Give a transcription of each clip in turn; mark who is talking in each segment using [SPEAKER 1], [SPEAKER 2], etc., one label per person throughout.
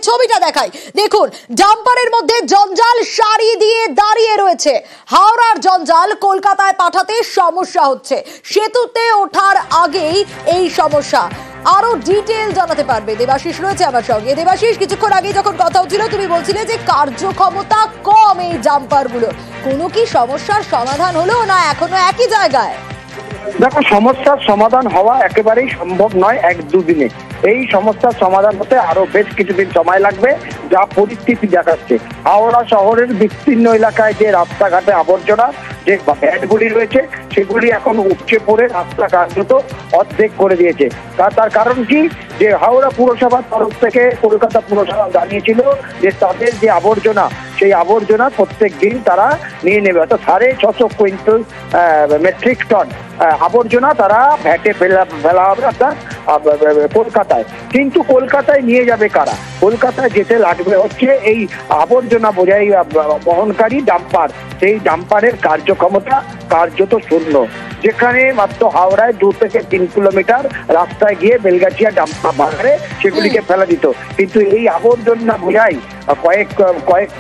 [SPEAKER 1] ছবিটা দেখাই। দেখুন, ডাম্পারের মধ্যে জঞ্জাল সারি দিয়ে দাঁড়িয়ে রয়েছে। হাওড়ার জঞ্জাল কলকাতায় পাঠাতে সমস্যা হচ্ছে, সেতুতে ওঠার আগেই এই সমস্যা। আরো ডিটেইল জানাতে পারবে দেবাশিস রয়েছে আমার সঙ্গে। দেবাশিস, কিছুক্ষণ আগে যখন কথা হচ্ছিল তুমি বলছিলে যে কার্যক্ষমতা কম এই জাম্পারগুলোর, কোনো কি সমস্যার সমাধান হলো না এখনো একই জায়গায়?
[SPEAKER 2] দেখো, সমস্যার সমাধান হওয়া একেবারেই সম্ভব নয় এক দুদিনে। এই সমস্যার সমাধান হতে আরো বেশ কিছুদিন সময় লাগবে, যা পরিস্থিতি দেখাচ্ছে। হাওড়া শহরের বিস্তীর্ণ এলাকায় যে রাস্তাঘাটে আবর্জনা, যে ব্যাটগুলি রয়েছে, সেগুলি এখন উপচে পড়ে রাস্তা কার্যত অর্ধেক করে দিয়েছে। তার কারণ কি, যে হাওড়া পুরসভার তরফ থেকে কলকাতা পুরসভা জানিয়েছিল যে তাদের যে আবর্জনা, সেই আবর্জনা প্রত্যেক দিন তারা নিয়ে নেবে, অর্থাৎ 650 কুইন্টাল মেট্রিক টন আবর্জনা তারা ভ্যাটে ফেলা হবে, অর্থাৎ কলকাতায়। কিন্তু কলকাতায় নিয়ে যাবে কারা? কলকাতায় যেতে লাগবে হচ্ছে এই আবর্জনা বোঝাই বহনকারী ডাম্পার। সেই ডাম্পারের কার্যক্ষমতা কার্যত শূন্য, যেখানে মাত্র হাওড়ায় 2 থেকে 3 কিলোমিটার রাস্তায় গিয়ে বেলগাছিয়া ডাম্পার বাজারে সেগুলিকে ফেলা দিত। কিন্তু এই আবর্জনা বোঝাই কয়েক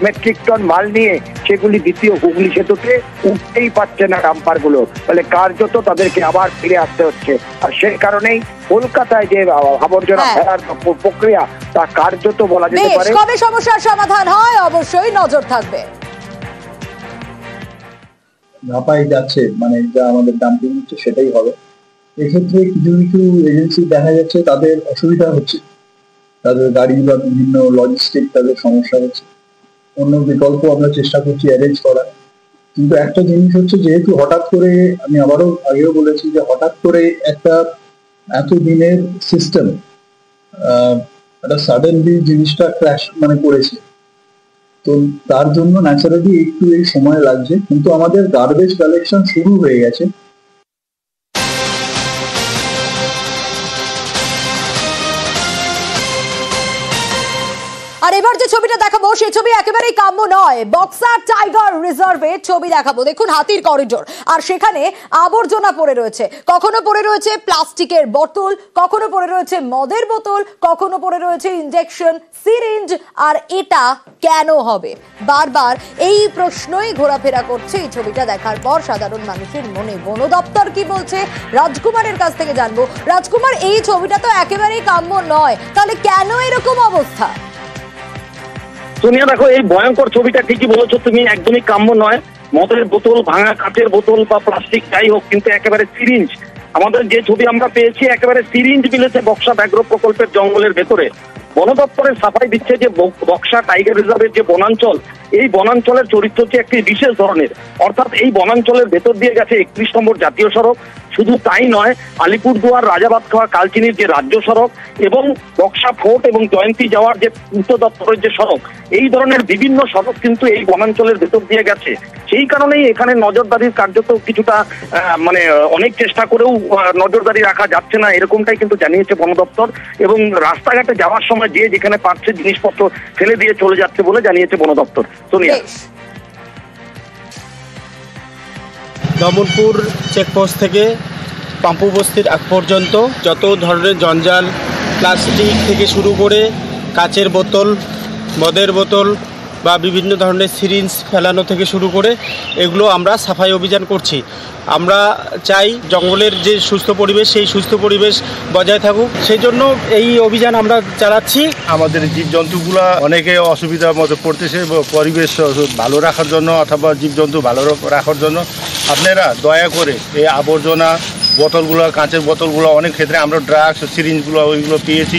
[SPEAKER 2] মেট্রিক টন মাল নিয়ে সেগুলি দ্বিতীয় হুগলি সেতুতে উঠতেই পারছে না ডাম্পারগুলো, ফলে কার্যত তাদেরকে আবার ফিরে আসতে হচ্ছে। আর সেই কারণেই কলকাতায় যে আবর্জনা ফেলার প্রক্রিয়া, তা কার্যত বলা যেতে পারে।
[SPEAKER 1] কবে সমস্যার সমাধান হয় অবশ্যই নজর থাকবে।
[SPEAKER 3] ধাপাই যাচ্ছে, মানে যা আমাদের ডাম্পিং হচ্ছে সেটাই হবে। এক্ষেত্রে কিছু কিছু এজেন্সি দেখা যাচ্ছে তাদের অসুবিধা হচ্ছে, তাদের গাড়ি বা বিভিন্ন লজিস্টিক তাদের সমস্যা হচ্ছে। অন্য বিকল্প আমরা চেষ্টা করছি অ্যারেঞ্জ করার। কিন্তু একটা জিনিস হচ্ছে, যেহেতু হঠাৎ করে, আমি আবারও আগেও বলেছি যে হঠাৎ করে একটা এত দিনের সিস্টেম একটা সাডেনলি জিনিসটা ক্র্যাশ করেছে, তো তার জন্য ন্যাচারালি একটু এই সময় লাগছে। কিন্তু আমাদের গার্বেজ কালেকশন শুরু হয়ে গেছে।
[SPEAKER 1] আর এবার যে ছবিটা দেখাবো সেই ছবি একেবারেই কাম্য নয়। বক্সা টাইগার রিজার্ভে ছবি দেখাবো। দেখুন, হাতির করিডোর, আর সেখানে আবর্জনা পড়ে রয়েছে। কখনো পড়ে রয়েছে প্লাস্টিকের বোতল, কখনো পড়ে রয়েছে মদের বোতল, কখনো পড়ে রয়েছে ইনজেকশন সিরিঞ্জ। আর এটা কেন হবে? বারবার এই প্রশ্নই ঘোরাফেরা করছে এই ছবিটা দেখার পর সাধারণ মানুষের মনে। বন দপ্তর কি বলছে রাজকুমারের কাছ থেকে জানবো। রাজকুমার, এই ছবিটা তো একেবারেই কাম্য নয়, তাহলে কেন এরকম অবস্থা?
[SPEAKER 4] সোনিয়া, দেখো, এই ভয়ঙ্কর ছবিটা ঠিকই বলেছো তুমি, একদমই কাম্য নয়। মদের বোতল, ভাঙা কাচের বোতল বা প্লাস্টিক যাই হোক, কিন্তু একেবারে সিরিঞ্জ। আমাদের যে ছবি আমরা পেয়েছি, একেবারে সিরিঞ্জ মিলেছে বক্সা ব্যাঘ্র প্রকল্পের জঙ্গলের ভেতরে। বন দপ্তরের সাফাই দিচ্ছে যে বক্সা টাইগার রিজার্ভের যে বনাঞ্চল, এই বনাঞ্চলের চরিত্র হচ্ছে একটি বিশেষ ধরনের। অর্থাৎ এই বনাঞ্চলের ভেতর দিয়ে গেছে 31 নম্বর জাতীয় সড়ক। শুধু তাই নয়, আলিপুরদুয়ার রাজাবাতখাওয়া কালচিনির যে রাজ্য সড়ক এবং বক্সা ফোর্ট এবং জয়ন্তী যাওয়ার যে পূর্ত দপ্তরের যে সড়ক, এই ধরনের বিভিন্ন সড়ক কিন্তু এই বনাঞ্চলের ভেতর দিয়ে গেছে। সেই কারণেই এখানে নজরদারির কার্যত কিছুটা অনেক চেষ্টা করেও নজরদারি রাখা যাচ্ছে না, এরকমটাই কিন্তু জানিয়েছে বন দপ্তর। এবং রাস্তাঘাটে যাওয়ার সময় যে যেখানে পারছে জিনিসপত্র ফেলে দিয়ে চলে যাচ্ছে বলে জানিয়েছে বন দপ্তর। সোনিয়া,
[SPEAKER 5] দমনপুর চেকপোস্ট থেকে পাম্পু বস্তির আগ পর্যন্ত যত ধরনের জঞ্জাল, প্লাস্টিক থেকে শুরু করে কাচের বোতল, মদের বোতল বা বিভিন্ন ধরনের সিরিঞ্জ ফেলানো থেকে শুরু করে এগুলো আমরা সাফাই অভিযান করছি। আমরা চাই জঙ্গলের যে সুস্থ পরিবেশ, সেই সুস্থ পরিবেশ বজায় থাকুক, সেই জন্য এই অভিযান আমরা চালাচ্ছি।
[SPEAKER 6] আমাদের জীবজন্তুগুলা অনেকে অসুবিধার মধ্যে পড়তেছে, পরিবেশ ভালো রাখার জন্য অথবা জীবজন্তু ভালো রাখার জন্য আপনারা দয়া করে এই আবর্জনা বোতলগুলো, কাঁচের বোতলগুলো, অনেক ক্ষেত্রে আমরা ড্রাগস সিরিঞ্জগুলো ওইগুলো পেয়েছি,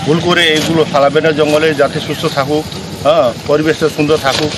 [SPEAKER 6] ভুল করে এইগুলো ফালাবেন না জঙ্গলে, যাতে সুস্থ থাকুক, পরিবেশটা সুন্দর থাকুক।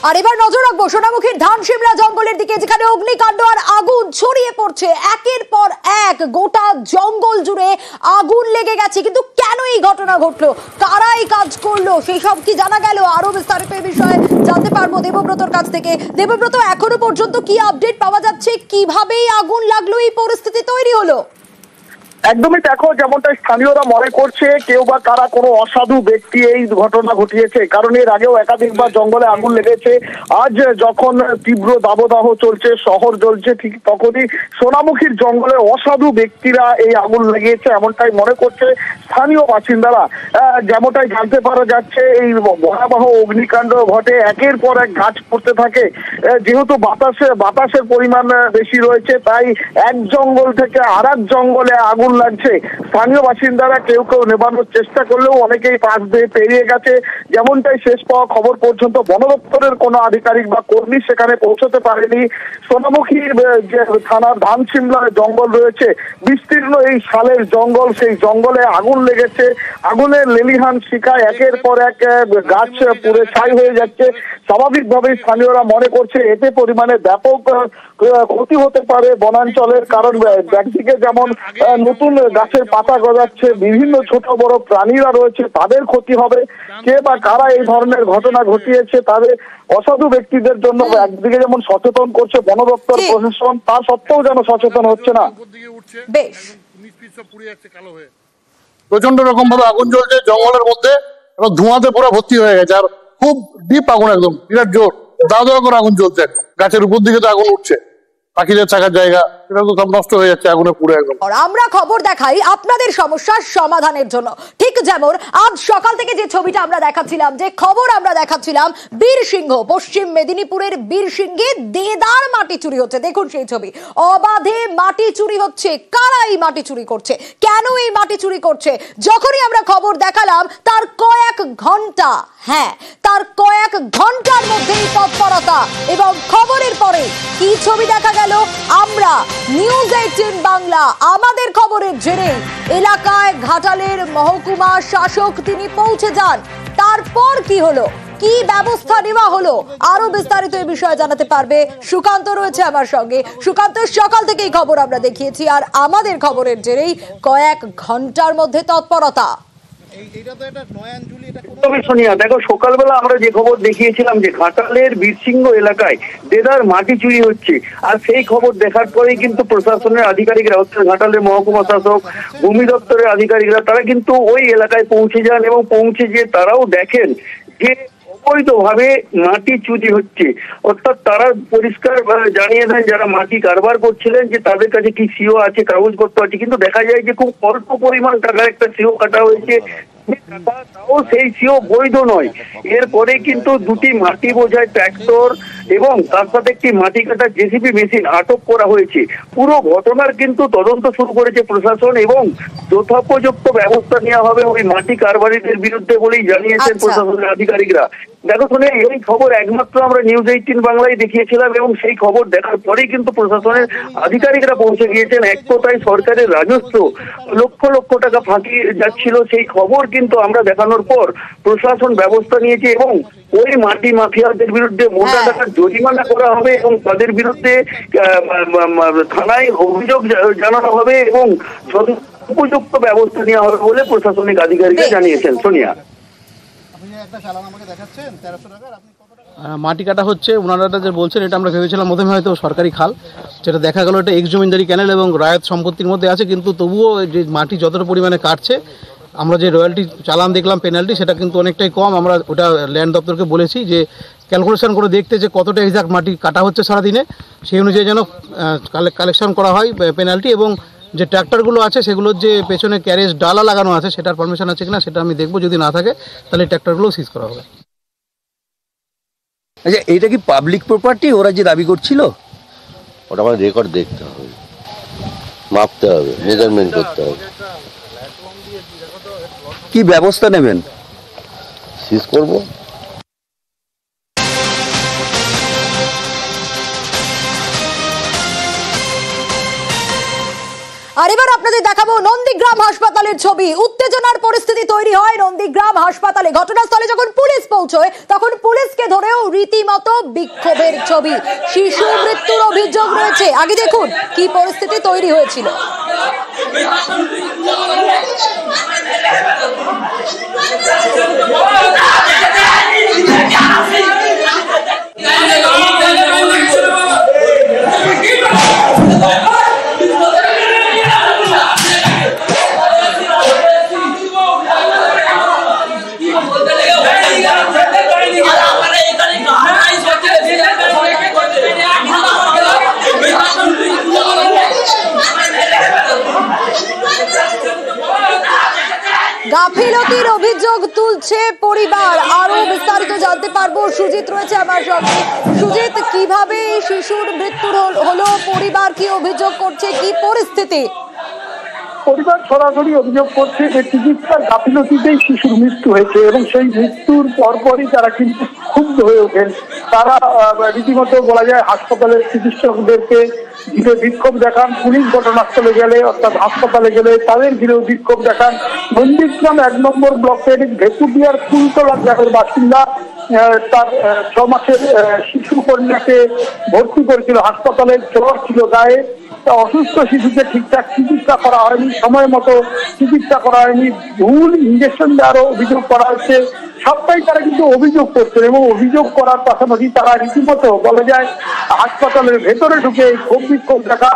[SPEAKER 1] আর এবার নজর রাখবো সোনামুখীর ধান শিমলা জঙ্গলের দিকে, যেখানে অগ্নিকাণ্ড আর আগুন ছড়িয়ে পড়ছে একের পর এক। গোটা জঙ্গল জুড়ে আগুন লেগে গেছে, কিন্তু কেন এই ঘটনা ঘটলো, কারা এই কাজ করলো, সেই সব কি জানা গেল? আরো বিস্তারিত এই বিষয়ে জানতে পারবো দেবব্রতর কাছ থেকে। দেবব্রত, এখনো পর্যন্ত কি আপডেট পাওয়া যাচ্ছে, কিভাবে আগুন লাগলো, এই পরিস্থিতি তৈরি হলো?
[SPEAKER 2] একদমই দেখো, যেমনটা স্থানীয়রা মনে করছে কেউ বা কারা কোনো অসাধু ব্যক্তি এই ঘটনা ঘটিয়েছে, কারণ এর আগেও একাধিকবার জঙ্গলে আগুন লেগেছে। আজ যখন তীব্র দাবদাহ চলছে, শহর জ্বলছে, ঠিক তখনই সোনামুখীর জঙ্গলে অসাধু ব্যক্তিরা এই আগুন লাগিয়েছে, এমনটাই মনে করছে স্থানীয় বাসিন্দারা। যেমনটাই জানতে পারা যাচ্ছে, এই ভয়াবহ অগ্নিকাণ্ড ঘটে, একের পর এক গাছ পড়তে থাকে। যেহেতু বাতাসের পরিমাণ বেশি রয়েছে, তাই এক জঙ্গল থেকে আর এক জঙ্গলে আগুন লাগছে। স্থানীয় বাসিন্দারা কেউ কেউ নেবানোর চেষ্টা করলেও অনেকেই পাশ দিয়ে পেরিয়ে গেছে। যেমনটাই শেষ পাওয়া খবর পর্যন্ত বন দপ্তরের কোনো আধিকারিক বা কর্মী সেখানে পৌঁছতে পারেনি। সোনামুখীর যে থানার ধানসিমলা জঙ্গল রয়েছে, বিস্তীর্ণ এই শালের জঙ্গল, সেই জঙ্গলে আগুন লেগেছে। আগুনের লেলিহান শিখায় একের পর এক গাছ পুড়ে ছাই হয়ে যাচ্ছে। স্বাভাবিকভাবেই স্থানীয়রা মনে করছে এতে পরিমাণে ব্যাপক ক্ষতি হতে পারে বনাঞ্চলের, কারণ একদিকে যেমন নতুন গাছের পাতা গজাচ্ছে, বিভিন্ন ছোট বড় প্রাণীরা রয়েছে, তাদের ক্ষতি হবে। কে বা কারা এই ধরনের ঘটনা ঘটিয়েছে তাদের অসাধু ব্যক্তিদের জন্য একদিকে যেমন সচেতন করছে বন দপ্তর প্রশাসন, তা সত্ত্বেও যেন সচেতন হচ্ছে না।
[SPEAKER 1] বেশ,
[SPEAKER 7] প্রচন্ড রকম ভাবে আগুন জ্বলছে জঙ্গলের মধ্যে এবং ধোঁয়াতে পুরো ভর্তি হয়ে গেছে, আর খুব ডিপ আগুন, একদম বিরাট জোর দাও দাও করে আগুন জ্বলছে, একদম গাছের উপর দিকে তো আগুন উঠছে, পাখিদের থাকার জায়গা সেটা তো সব নষ্ট হয়ে যাচ্ছে আগুনে পুরো একদম।
[SPEAKER 1] আমরা খবর দেখাই আপনাদের সমস্যার সমাধানের জন্য, ঠিক যেমন আজ সকাল থেকে যে ছবিটা আমরা দেখাচ্ছিলাম, যে খবর আমরা দেখাচ্ছিলাম, বীরসিংহ, পশ্চিম মেদিনীপুরের বীরসিংহে দেদার মাটি চুরি হচ্ছে। দেখুন সেই ছবি, অবাধে মাটি চুরি হচ্ছে। কারা এই মাটি চুরি করছে, কেন এই মাটি চুরি করছে? যখনই আমরা খবর দেখালাম তার কয়েক ঘন্টা, হ্যাঁ তার কয়েক ঘন্টার মধ্যেই তৎপরতা, এবং খবরের পরে কি ছবি দেখা গেল? আমরা নিউজ 18 বাংলা আমাদের খবরের জেরে এলাকায় ঘাটালের মহকুমা শাসক তিনি পৌঁছে যান। তারপর কি হলো, কি ব্যবস্থা নেওয়া হলো, আরো বিস্তারিত এই বিষয়ে জানাতে পারবে সুকান্ত রয়েছে আমার সঙ্গে। সুকান্ত, সকাল থেকে এই খবর আমরা দেখিয়েছি, আর আমাদের খবরের জেরেই কয়েক ঘন্টার মধ্যে তৎপরতা।
[SPEAKER 2] সোনিয়া দেখো, সকালবেলা আমরা যে খবর দেখিয়েছিলাম যে ঘাটালের বীরসিংহ এলাকায় দেদার মাটি চুরি হচ্ছে, আর সেই খবর দেখার পরেই কিন্তু প্রশাসনের আধিকারিকরা, অর্থাৎ ঘাটালের মহকুমা শাসক, ভূমি দপ্তরের আধিকারিকরা, তারা কিন্তু ওই এলাকায় পৌঁছে যান এবং পৌঁছে গিয়ে তারাও দেখেন যে অবৈধভাবে মাটি চুরি হচ্ছে। অর্থাৎ তারা পরিষ্কার জানিয়ে দেন যারা মাটি কারবার করছিলেন যে তাদের কাছে কি সিও আছে, কাগজপত্র আছে, কিন্তু দেখা যায় যে খুব অল্প পরিমাণ টাকার একটা সিও কাটা হয়েছে, তাও সেই সিও বৈধ নয়। এরপরে কিন্তু দুটি মাটি বোঝাই ট্র্যাক্টর এবং তার সাথে একটি মাটি কাটার জেসিবি মেশিন আটক করা হয়েছে। পুরো ঘটনার কিন্তু তদন্ত শুরু করেছে প্রশাসন এবং যথোপযুক্ত ব্যবস্থা নেওয়া হবে ওই মাটি কারবারিদের বিরুদ্ধে বলেই জানিয়েছেন প্রশাসনের আধিকারিকরা। দেখো শুনে, এই খবর একমাত্র আমরা নিউজ 18 বাংলায় দেখিয়েছিলাম এবং সেই খবর দেখার পরেই কিন্তু প্রশাসনের আধিকারিকরা পৌঁছে গিয়েছেন। এক কথায় সরকারের রাজস্ব লক্ষ লক্ষ টাকা ফাঁকি যাচ্ছিল, সেই খবর কিন্তু আমরা দেখানোর পর প্রশাসন ব্যবস্থা নিয়েছে এবং ওই মাটি মাফিয়াদের বিরুদ্ধে মোটা টাকার জরিমানা করা হবে এবং তাদের বিরুদ্ধে থানায় অভিযোগ জানানো হবে এবং উপযুক্ত ব্যবস্থা নেওয়া হবে বলে প্রশাসনিক আধিকারিকরা জানিয়েছেন। সোনিয়া,
[SPEAKER 8] মাটি কাটা হচ্ছে, ওনারা যে বলছেন এটা আমরা ভেবেছিলাম প্রথমে হয়তো সরকারি খাল, যেটা দেখা গেল এটা এক্স জমিদারি ক্যানেল এবং রায়ত সম্পত্তির মধ্যে আছে, কিন্তু তবুও যে মাটি যতটা পরিমাণে কাটছে, আমরা যে রয়্যালটি চালান দেখলাম পেনাল্টি, সেটা কিন্তু অনেকটাই কম। আমরা ওটা ল্যান্ড দপ্তরকে বলেছি যে ক্যালকুলেশন করে দেখতে যে কতটা এক্সাক্ট মাটি কাটা হচ্ছে সারাদিনে, সেই অনুযায়ী যেন কালেকশন করা হয় পেনাল্টি, এবং যে ট্র্যাক্টরগুলো আছে সেগুলোর যে পেছনে ক্যারেজ ডালা লাগানো আছে সেটার পারমিশন আছে কিনা সেটা আমি দেখবো, যদি না থাকে তাহলে ট্র্যাক্টরগুলো সিজ করা হবে।
[SPEAKER 9] আচ্ছা, এইটা কি পাবলিক প্রপার্টি ওরা যে দাবি করছিল?
[SPEAKER 10] ওটা আমার রেকর্ড দেখতে হবে, মাপতে হবে, মেজারমেন্ট করতে হবে।
[SPEAKER 9] কি ব্যবস্থা নেবেন?
[SPEAKER 10] সিজ করব।
[SPEAKER 1] আর এবার আপনাদের দেখাবো নন্দীগ্রাম হাসপাতালের ছবি। উত্তেজনার পরিস্থিতি তৈরি হয় নন্দীগ্রাম হাসপাতালে। ঘটনাস্থলে যখন পুলিশ পৌঁছয় তখন পুলিশকে ধরেও রীতিমতো বিক্ষোভের ছবি। শিশু মৃত্যুর অভিযোগ রয়েছে। আগে দেখুন কি পরিস্থিতি তৈরি হয়েছিল। গাফিলতির অভিযোগ তুলছে পরিবার। আরো বিস্তারিত জানতে পারবো, সুজিত রয়েছে আমার সঙ্গে। সুজিত, কিভাবে এই শিশুর মৃত্যু হলো, পরিবার কি অভিযোগ করছে, কি পরিস্থিতি?
[SPEAKER 2] পরিবার সরাসরি অভিযোগ করছে যে চিকিৎসার গাফিলতিতেই শিশুর মৃত্যু হয়েছে এবং সেই মৃত্যুর পরপরই তারা কিন্তু ক্ষুব্ধ হয়ে ওঠেন। তারা রীতিমতো বলা যায় হাসপাতালের চিকিৎসকদেরকে ঘিরে বিক্ষোভ দেখান, পুলিশ ঘটনাস্থলে গেলে অর্থাৎ হাসপাতালে গেলে তাদের ঘিরেও বিক্ষোভ দেখান। নন্দীগ্রাম 1 নম্বর ব্লকের ভেকুটিয়ার ফুলতলা গ্রামের বাসিন্দা তার 6 মাসের শিশু কন্যাকে ভর্তি করেছিল হাসপাতালে, জ্বর ছিল গায়ে। অসুস্থ শিশুকে ঠিকঠাক চিকিৎসা করা হয়নি, সময় মতো চিকিৎসা করা হয়নি, ভুল ইঞ্জেকশন দেওয়ারও অভিযোগ করা হচ্ছে। সবটাই তারা কিন্তু অভিযোগ করছেন এবং অভিযোগ করার পাশাপাশি তারা রীতিমতো বলা যায় হাসপাতালের ভেতরে ঢুকে ক্ষোভ বিক্ষোভ দেখা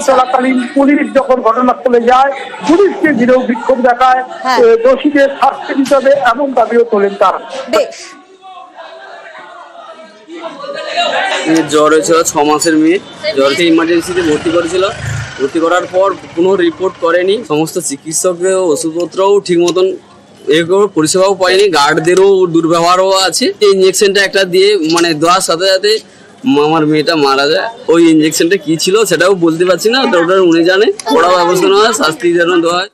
[SPEAKER 2] চলাকালীন পুলিশ যখন ঘটনাস্থলে যায় পুলিশকে ঘিরেও বিক্ষোভ দেখায়, দোষীদের শাস্তি দিতে হবে এমন দাবিও তোলেন তারা।
[SPEAKER 11] জ্বর হয়েছিল, 6 মাসের মেয়ে, জ্বরকে ইমার্জেন্সিতে ভর্তি করেছিল। ভর্তি করার পর কোনো রিপোর্ট করেনি, সমস্ত চিকিৎসকের ওষুধপত্রও ঠিক মতন পরিষেবাও পায়নি, গার্ডদেরও দুর্ব্যবহারও আছে। ইঞ্জেকশনটা একটা দিয়ে মানে দেওয়ার সাথে সাথে আমার মেয়েটা মারা যায়। ওই ইঞ্জেকশনটা কি ছিল সেটাও বলতে পারছি না, ওটা উনি জানে। বড় ব্যবস্থা নেওয়া হয়, শাস্তি যেন দেওয়া হয়।